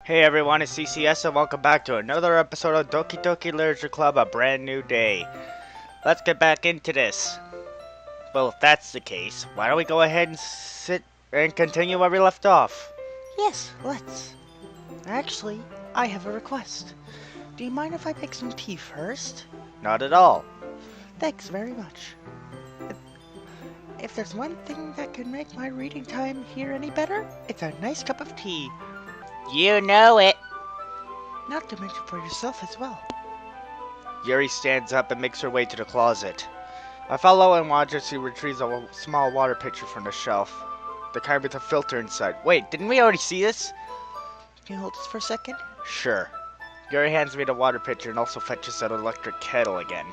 Hey everyone, it's CCS and welcome back to another episode of Doki Doki Literature Club, a brand new day. Let's get back into this. Well, if that's the case, why don't we go ahead and sit and continue where we left off? Yes, let's. Actually, I have a request. Do you mind if I make some tea first? Not at all. Thanks very much. If there's one thing that can make my reading time here any better, it's a nice cup of tea. You know it. Not to mention for yourself as well. Yuri stands up and makes her way to the closet. I follow and watch as she retrieves a small water pitcher from the shelf. The kind with a filter inside. Wait, didn't we already see this? Can you hold this for a second? Sure. Yuri hands me the water pitcher and also fetches an electric kettle again.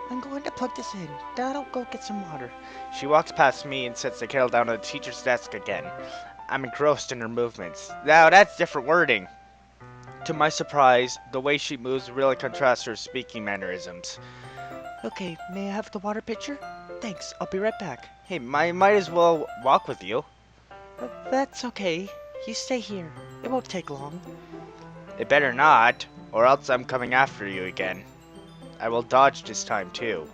I'm going to plug this in. Then I'll go get some water. She walks past me and sets the kettle down on the teacher's desk again. I'm engrossed in her movements. Now that's different wording. To my surprise, the way she moves really contrasts her speaking mannerisms. Okay, may I have the water pitcher? Thanks, I'll be right back. Hey, might as well walk with you. That's okay. You stay here. It won't take long. It better not, or else I'm coming after you again. I will dodge this time too.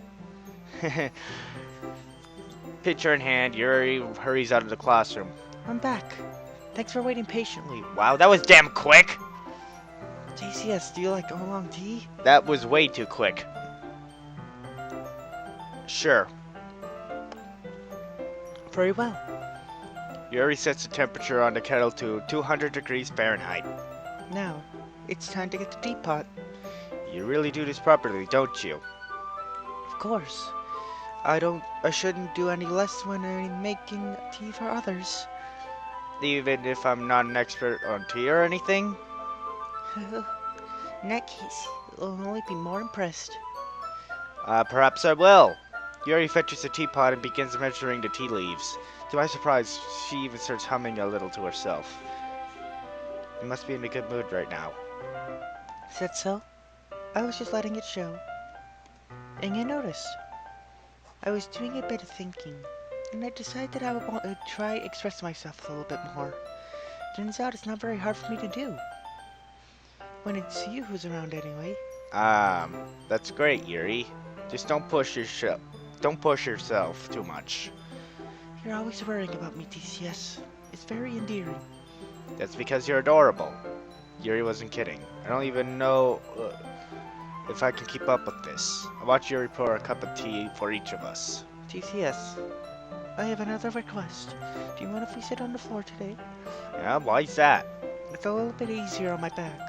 Pitcher in hand, Yuri hurries out of the classroom. I'm back. Thanks for waiting patiently. Wow, that was damn quick! JCS, do you like oolong tea? That was way too quick. Sure. Very well. Yuri sets the temperature on the kettle to 200 degrees Fahrenheit. Now, it's time to get the teapot. You really do this properly, don't you? Of course. I shouldn't do any less when I'm making tea for others. Even if I'm not an expert on tea or anything? In that case, I'll only be more impressed. Perhaps I will. Yuri fetches a teapot and begins measuring the tea leaves. To my surprise, she even starts humming a little to herself. You must be in a good mood right now. Is that so? I was just letting it show. And you noticed, I was doing a bit of thinking, and I decided that I would want to try express myself a little bit more. Turns out it's not very hard for me to do. When it's you who's around anyway. That's great, Yuri. Just don't push yourself too much. You're always worrying about me, TCS. It's very endearing. That's because you're adorable. Yuri wasn't kidding. I don't even know if I can keep up with this. I watch Yuri pour a cup of tea for each of us. TCS, I have another request. Do you mind if we sit on the floor today? Yeah, why's that? It's a little bit easier on my back.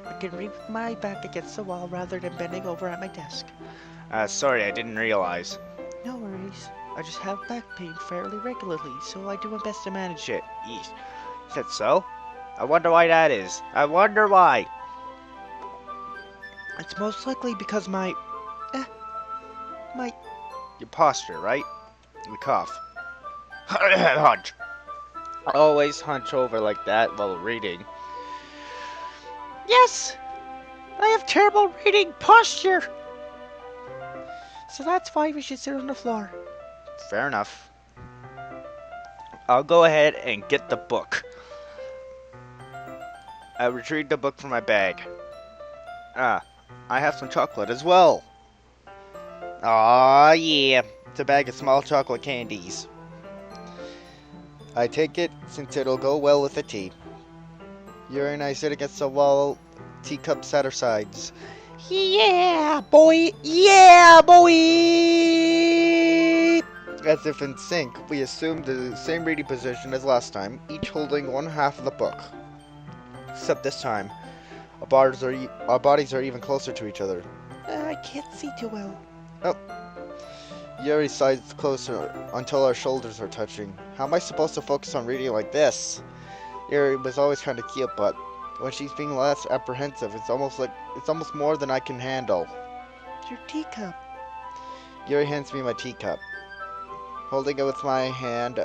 I can read with my back against the wall rather than bending over at my desk. Sorry, I didn't realize. No worries. I just have back pain fairly regularly, so I do my best to manage it. Yeesh. Is that so? I wonder why that is. I wonder why. It's most likely because my Your posture, right? You cough. Hunch. Always hunch over like that while reading. Yes! I have terrible reading posture! So that's why we should sit on the floor. Fair enough. I'll go ahead and get the book. I retrieved the book from my bag. I have some chocolate as well. Aw, yeah. It's a bag of small chocolate candies. I take it since it'll go well with the tea. Yuri and I sit against the wall, teacups at our sides. Yeah, boy! Yeah, boy! As if in sync, we assumed the same reading position as last time, each holding one half of the book. Except this time, our bodies are even closer to each other. I can't see too well. Oh. Yuri sides closer until our shoulders are touching. How am I supposed to focus on reading like this? Yuri was always kind of cute, but when she's being less apprehensive, it's almost more than I can handle. Your teacup. Yuri hands me my teacup. Holding it with my hand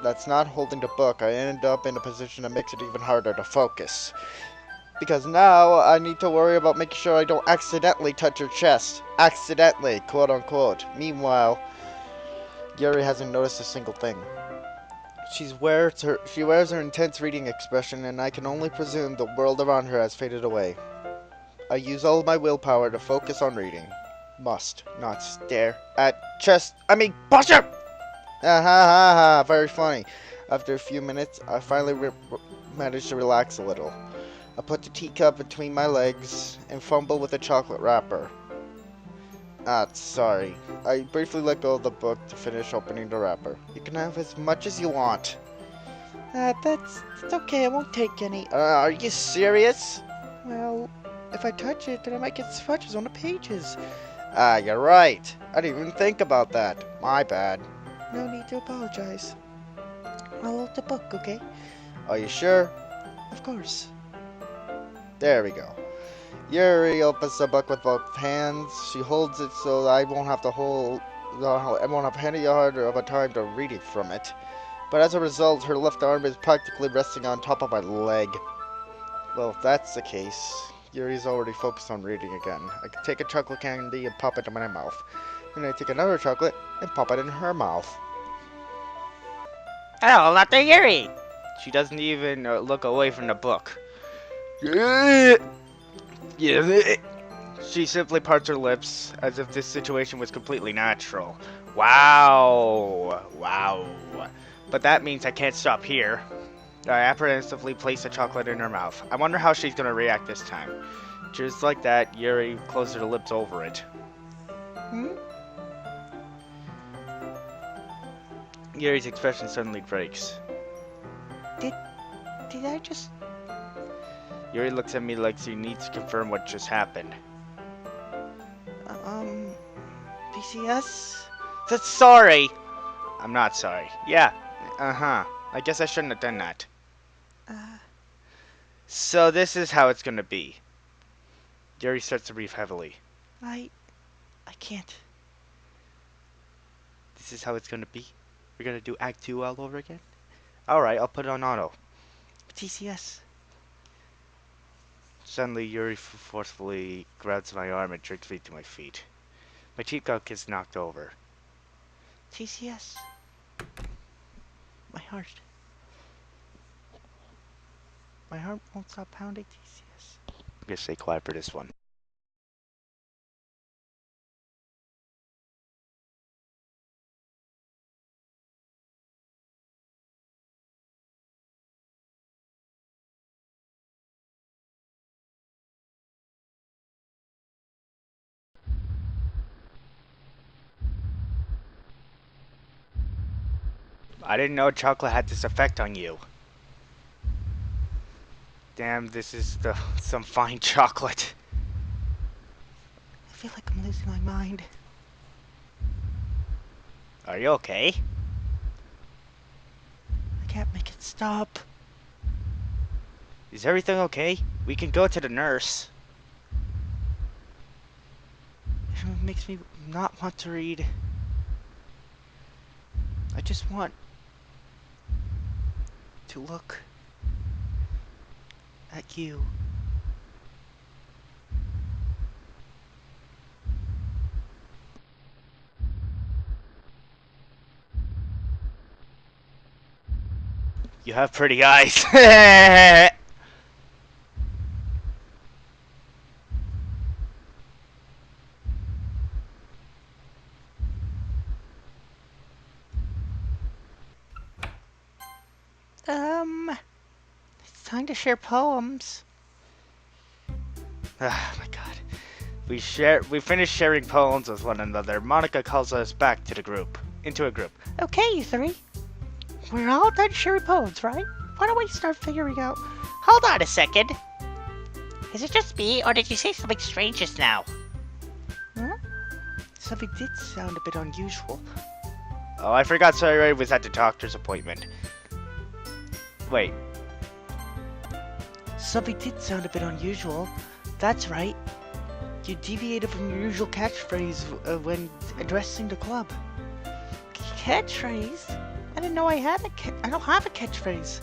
that's not holding the book, I end up in a position that makes it even harder to focus. Because now I need to worry about making sure I don't accidentally touch her chest. Accidentally, quote unquote. Meanwhile, Yuri hasn't noticed a single thing. She wears her intense reading expression, and I can only presume the world around her has faded away. I use all my willpower to focus on reading. Must not stare at posture! Ah, ha ha ha, very funny. After a few minutes, I finally managed to relax a little. I put the teacup between my legs and fumble with the chocolate wrapper. Sorry. I briefly let go of the book to finish opening the wrapper. You can have as much as you want. That's okay, I won't take any. Are you serious? Well, if I touch it, then I might get smudges on the pages. You're right. I didn't even think about that. My bad. No need to apologize. I'll hold the book, okay? Are you sure? Of course. There we go. Yuri opens the book with both hands. She holds it so I won't have any harder of a time to reading from it. But as a result, her left arm is practically resting on top of my leg. Well, if that's the case, Yuri's already focused on reading again. I can take a chocolate candy and pop it in my mouth. Then I take another chocolate and pop it in her mouth. Oh, not the Yuri! She doesn't even look away from the book. She simply parts her lips as if this situation was completely natural. Wow. But that means I can't stop here. I apprehensively place the chocolate in her mouth. I wonder how she's gonna react this time. Just like that, Yuri closed her lips over it. Yuri's expression suddenly breaks. Did I just... Yuri looks at me like she needs to confirm what just happened. PCS? That's sorry! I'm not sorry. Yeah, I guess I shouldn't have done that. So this is how it's gonna be. Yuri starts to breathe heavily. I can't. This is how it's gonna be? We're gonna do Act 2 all over again? Alright, I'll put it on auto. TCS. Suddenly, Yuri forcefully grabs my arm and jerks me to my feet. My teacup gets knocked over. TCS. My heart. My heart won't stop pounding, TCS. I'm gonna stay quiet for this one. I didn't know chocolate had this effect on you. Damn, this is some fine chocolate. I feel like I'm losing my mind. Are you okay? I can't make it stop. Is everything okay? We can go to the nurse. It makes me not want to read. I just want to look at you. You have pretty eyes. It's time to share poems. Oh my god. We finished sharing poems with one another. Monica calls us back to the group. Into a group. Okay, you three. We're all done sharing poems, right? Why don't we start figuring out... Hold on a second. Is it just me, or did you say something strange just now? Huh? Something did sound a bit unusual. Oh, I forgot Sarai was at the doctor's appointment. Wait. Something did sound a bit unusual. That's right. You deviated from your usual catchphrase when addressing the club. Catchphrase? I didn't know I had I don't have a catchphrase.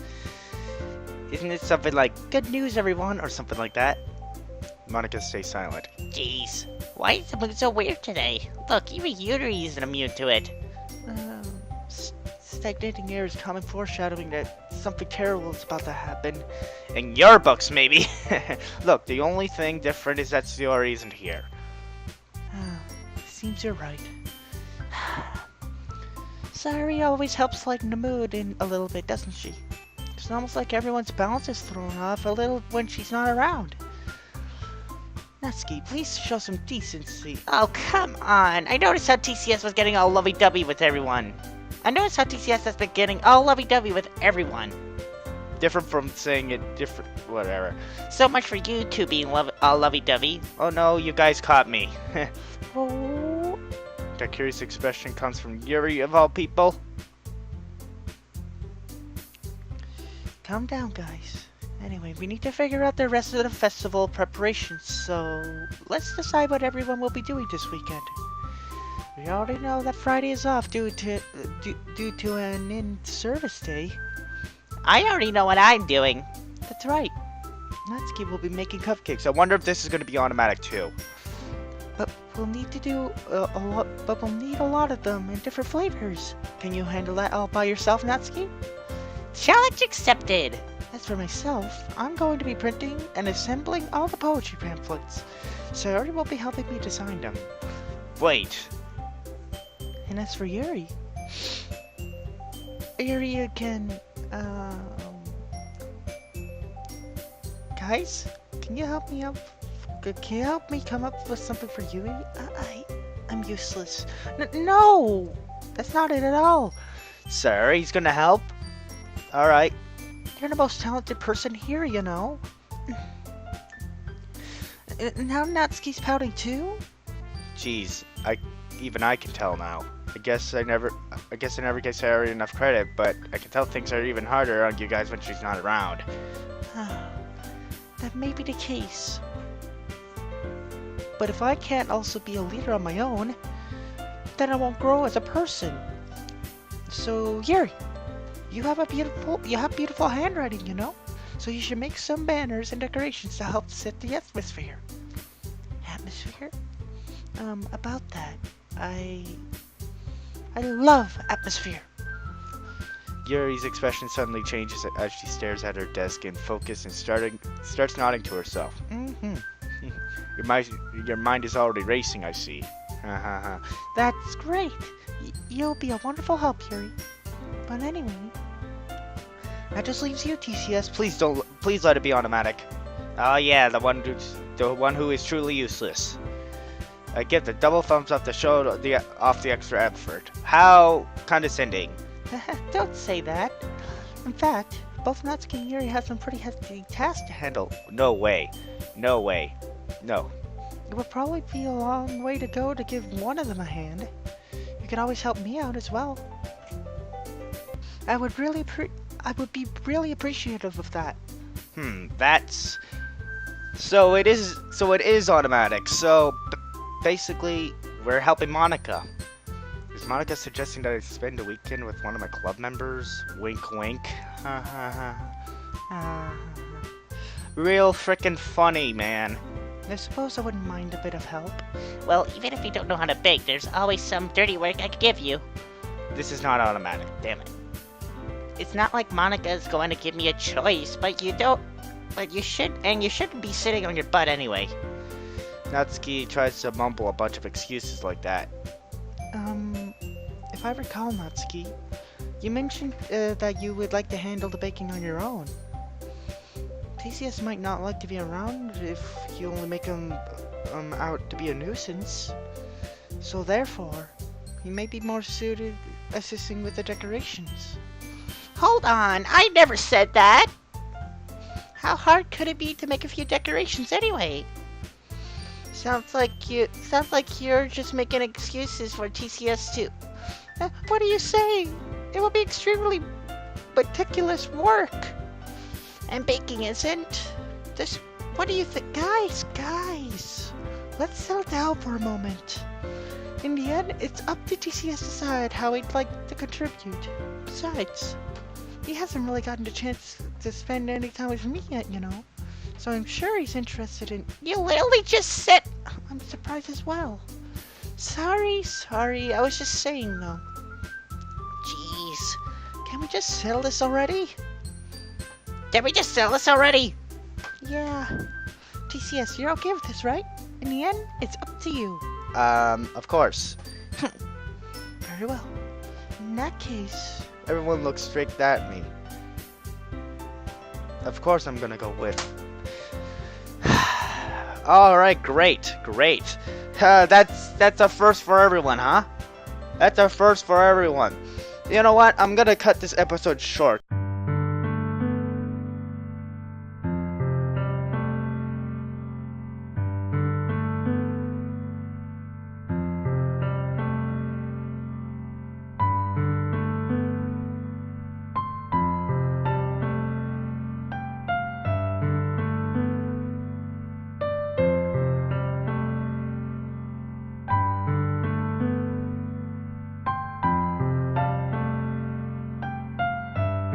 Isn't it something like, Good news, everyone, or something like that? Monica stays silent. Jeez. Why is the mood so weird today? Look, even Yuri isn't immune to it. stagnating air is common foreshadowing that something terrible is about to happen. In your books, maybe. Look, the only thing different is that Sayori isn't here. Seems you're right. Sayori always helps lighten the mood in a little bit, doesn't she? It's almost like everyone's balance is thrown off a little when she's not around. Natsuki, please show some decency. Oh, come on. I noticed how TCS was getting all lovey-dovey with everyone. I noticed how TCS has been getting all lovey-dovey with everyone. Different from saying it different, whatever. So much for you two being all lovey-dovey. Oh no, you guys caught me. Oh, That curious expression comes from Yuri of all people. calm down, guys. Anyway, we need to figure out the rest of the festival preparations, so let's decide what everyone will be doing this weekend. We already know that Friday is off due to an in-service day. I already know what I'm doing. That's right. Natsuki will be making cupcakes. I wonder if this is going to be automatic too. But we'll need to do a lot. But we'll need a lot of them in different flavors. Can you handle that all by yourself, Natsuki? Challenge accepted. As for myself, I'm going to be printing and assembling all the poetry pamphlets. Sayori will be helping me design them. Wait. And as for Yuri, Yuri can, guys, can you help me out? Can you help me come up with something for Yuri? I'm useless. No, that's not it at all. Sir, he's going to help? Alright. You're the most talented person here, you know. Now Natsuki's pouting too? Jeez, even I can tell now. I guess I never gave Sayori enough credit, but I can tell things are even harder on you guys when she's not around. That may be the case. But if I can't also be a leader on my own, then I won't grow as a person. So, Yuri, you have beautiful handwriting, you know? So you should make some banners and decorations to help set the atmosphere. Atmosphere? About that, I love atmosphere. Yuri's expression suddenly changes as she stares at her desk in focus and starts nodding to herself. Mm-hmm. Your mind is already racing, I see. That's great. You'll be a wonderful help, Yuri. But anyway, that just leaves you, TCS. Please let it be automatic. Oh yeah, the one who is truly useless. I give the double thumbs up to show off the extra effort. How condescending. Don't say that. In fact, both Natsuki and Yuri have some pretty hefty tasks to handle. No way. No way. No. It would probably be a long way to go to give one of them a hand. You could always help me out as well. I would be really appreciative of that. That's... So it is automatic. So, basically, we're helping Monica. Is Monica suggesting that I spend a weekend with one of my club members? Wink wink. Real frickin' funny, man. I suppose I wouldn't mind a bit of help. Well, even if you don't know how to bake, there's always some dirty work I could give you. This is not automatic, damn it. It's not like Monica's going to give me a choice, but you shouldn't be sitting on your butt anyway. Natsuki tries to mumble a bunch of excuses like that. If I recall, Natsuki, you mentioned that you would like to handle the baking on your own. TCS might not like to be around if you only make him out to be a nuisance. So therefore, he may be more suited assisting with the decorations. Hold on, I never said that! How hard could it be to make a few decorations anyway? Sounds like you're just making excuses for TCS too. What are you saying? It will be extremely meticulous work. And baking isn't. What do you think? Guys, let's settle down for a moment. In the end, it's up to TCS to decide how he'd like to contribute. Besides, he hasn't really gotten the chance to spend any time with me yet, you know. So I'm sure he's interested in... You literally just said... I'm surprised as well. Sorry, I was just saying though. Jeez. Can we just settle this already? Did we just sell this already? Yeah. TCS, you're okay with this, right? In the end, it's up to you. Of course. Very well. In that case... Everyone looks straight at me. Of course I'm gonna go with. Alright, great. That's a first for everyone, huh? That's a first for everyone. You know what? I'm gonna cut this episode short.